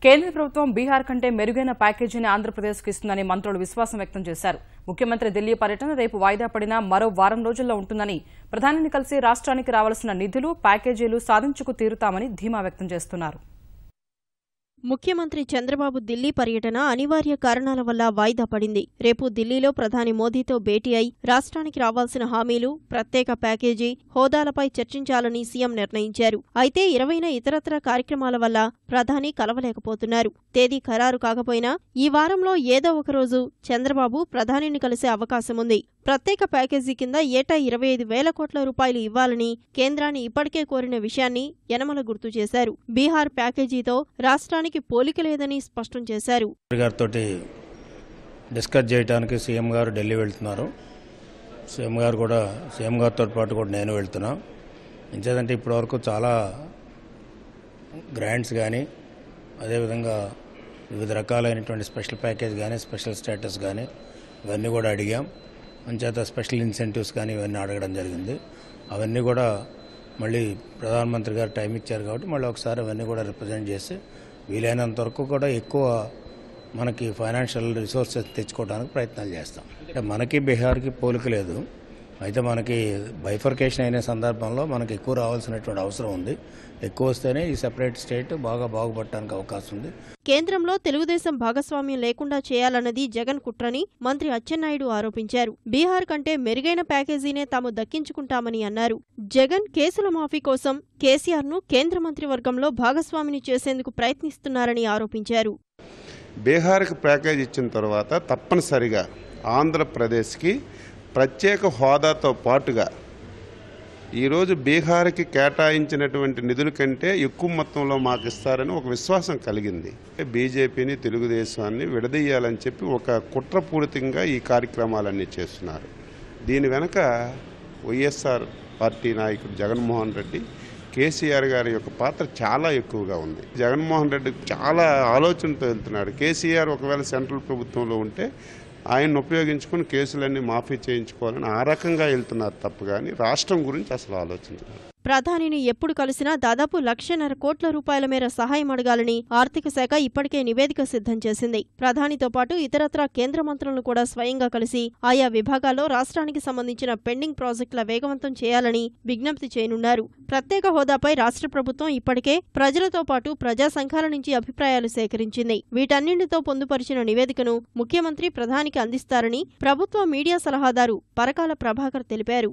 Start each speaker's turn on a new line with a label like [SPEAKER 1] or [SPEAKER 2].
[SPEAKER 1] కేంద్ర ప్రభుత్వం బీహార్ కంటే మెరుగైన ప్యాకేజీని ఆంధ్రప్రదేశ్కు ఇస్తుందని మంత్రులు విశ్వాసం వ్యక్తం చేశారు. ముఖ్యమంత్రి ఢిల్లీ పర్యటన రేపు వాయిదా పడినా మరో వారం రోజుల్లో ఉంటుందని, ప్రధానిని కలిసి రాష్ట్రానికి రావాల్సిన నిధులు, ప్యాకేజీలు సాధించుకు తీరుతామని ధీమా వ్యక్తం చేస్తున్నారు.
[SPEAKER 2] ముఖ్యమంత్రి చంద్రబాబు ఢిల్లీ పర్యటన అనివార్య కారణాల వల్ల వాయిదా పడింది. రేపు ఢిల్లీలో ప్రధాని మోదీతో భేటీ అయి రాష్ట్రానికి రావాల్సిన హామీలు, ప్రత్యేక ప్యాకేజీ, హోదాలపై చర్చించాలని సీఎం నిర్ణయించారు. అయితే 20న ఇతరత్ర కార్యక్రమాల వల్ల ప్రధాని కలవలేకపోతున్నారు. తేదీ ఖరారు కాకపోయినా ఈ వారంలో ఏదో ఒకరోజు చంద్రబాబు ప్రధానిని కలిసే అవకాశముంది. ప్రత్యేక ప్యాకేజీ కింద ఏటా 25,000 కోట్ల రూపాయలు ఇవ్వాలని కేంద్రాన్ని ఇప్పటికే కోరిన విషయాన్ని యనమల గుర్తు చేశారు. బీహార్ ప్యాకేజీతో రాష్ట్రానికి పోలిక లేదని స్పష్టం చేశారు.
[SPEAKER 3] డిస్కస్ చేయడానికి సీఎం గారు ఢిల్లీ వెళ్తున్నారు. సీఎం గారితో పాటు కూడా నేను వెళ్తున్నా. ఇంకేదంటే ఇప్పటివరకు చాలా గ్రాంట్స్ కానీ, అదేవిధంగా వివిధ రకాలైనటువంటి స్పెషల్ ప్యాకేజ్ కానీ, స్పెషల్ స్టేటస్ కానీ ఇవన్నీ కూడా అడిగాం. అంచేత స్పెషల్ ఇన్సెంటివ్స్ కానీ ఇవన్నీ అడగడం జరిగింది. అవన్నీ కూడా మళ్ళీ ప్రధానమంత్రి గారు టైం ఇచ్చారు కాబట్టి మళ్ళీ ఒకసారి అవన్నీ కూడా రిప్రజెంట్ చేసి వీలైనంత వరకు కూడా ఎక్కువ మనకి ఫైనాన్షియల్ రిసోర్సెస్ తెచ్చుకోవడానికి ప్రయత్నాలు చేస్తాం. అంటే మనకి బీహార్కి పోలిక లేదు. అయితే మనకి బైఫర్కేషన్ అయిన సందర్భంలో మనకి ఎక్కువ రావాల్సినటువంటి అవసరం ఉంది. ఎక్కువ వస్తేనే ఈ సెపరేట్ స్టేట్ బాగా బాగుపడటానికి అవకాశం ఉంది.
[SPEAKER 2] కేంద్రంలో తెలుగుదేశం భాగస్వామ్యం లేకుండా చేయాలన్నది జగన్ కుట్రని మంత్రి అచ్చెన్నాయుడు ఆరోపించారు. బీహార్ కంటే మెరుగైన ప్యాకేజీనే తాము దక్కించుకుంటామని అన్నారు. జగన్ కేసుల మాఫీ కోసం కేసీఆర్ను కేంద్ర మంత్రివర్గంలో భాగస్వామిని చేసేందుకు ప్రయత్నిస్తున్నారని ఆరోపించారు.
[SPEAKER 4] బీహార్కి ప్యాకేజ్ ఇచ్చిన తర్వాత తప్పనిసరిగా ఆంధ్రప్రదేశ్కి ప్రత్యేక హోదాతో పాటుగా ఈరోజు బీహార్కి కేటాయించినటువంటి నిధుల కంటే ఎక్కువ మొత్తంలో మాకు ఇస్తారని ఒక విశ్వాసం కలిగింది. బీజేపీని, తెలుగుదేశాన్ని విడదీయాలని చెప్పి ఒక కుట్రపూరితంగా ఈ కార్యక్రమాలన్నీ చేస్తున్నారు. దీని వెనక వైఎస్ఆర్ పార్టీ నాయకుడు జగన్మోహన్ రెడ్డి, కేసీఆర్ గారి యొక్క పాత్ర చాలా ఎక్కువగా ఉంది. జగన్మోహన్ రెడ్డి చాలా ఆలోచనతో వెళ్తున్నాడు. కేసీఆర్ ఒకవేళ సెంట్రల్ ప్రభుత్వంలో ఉంటే ఆయన్ని ఉపయోగించుకుని కేసులన్నీ మాఫీ చేయించుకోవాలని ఆ రకంగా వెళ్తున్నారు తప్ప కానీ రాష్ట్రం గురించి అసలు ఆలోచించారు.
[SPEAKER 2] ప్రధానిని ఎప్పుడు కలిసినా దాదాపు 1,50,000 కోట్ల రూపాయల మేర సహాయం అడగాలని ఆర్థిక శాఖ ఇప్పటికే నివేదిక సిద్ధం చేసింది. ప్రధానితో పాటు ఇతరత్రా కేంద్ర మంత్రులను కూడా స్వయంగా కలిసి ఆయా విభాగాల్లో రాష్ట్రానికి సంబంధించిన పెండింగ్ ప్రాజెక్టుల వేగవంతం చేయాలని విజ్ఞప్తి చేయనున్నారు. ప్రత్యేక హోదాపై రాష్ట్ర ప్రభుత్వం ఇప్పటికే ప్రజలతో పాటు ప్రజా సంఘాల నుంచి అభిప్రాయాలు సేకరించింది. వీటన్నింటితో పొందుపరిచిన నివేదికను ముఖ్యమంత్రి ప్రధానికి అందిస్తారని ప్రభుత్వ మీడియా సలహాదారు పరకాల ప్రభాకర్ తెలిపారు.